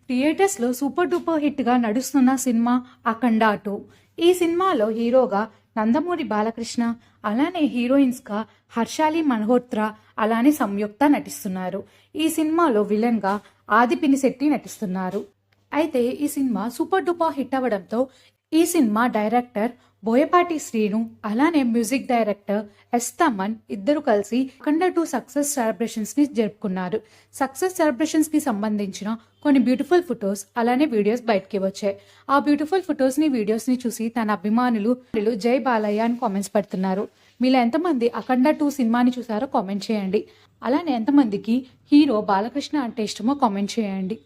థియేటర్స్లో super duper హిట్గా నడుస్తున్న cinema అఖండ 2. ఈ సినిమాలో హీరోగా నందమూరి బాలకృష్ణ, అలానే హీరోయిన్స్గా హర్షాలి మల్హోత్రా, అలానే సంయుక్త నటిస్తున్నారు. ఈ సినిమాలో విలన్గా ఆది పినిశెట్టి నటిస్తున్నారు. అయితే ఈ సినిమా సూపర్ డూపర్ హిట్ అవ్వడంతో ఈ సినిమా డైరెక్టర్ బోయపాటి శ్రీను, అలానే మ్యూజిక్ డైరెక్టర్ ఎస్ తమన్ ఇద్దరు కలిసి అఖండ 2 సక్సెస్ సెలబ్రేషన్స్ని జరుపుకున్నారు. సక్సెస్ సెలబ్రేషన్స్కి సంబంధించిన కొన్ని బ్యూటిఫుల్ ఫొటోస్ అలానే వీడియోస్ బయటకి వచ్చాయి. ఆ బ్యూటిఫుల్ ఫొటోస్ని వీడియోస్ని చూసి తన అభిమానులు జై బాలయ్య అని కామెంట్స్ పెడుతున్నారు. మీలో ఎంతమంది అఖండ 2 సినిమాని చూసారో కామెంట్ చేయండి. అలానే ఎంతమందికి హీరో బాలకృష్ణ అంటే ఇష్టమో కామెంట్ చేయండి.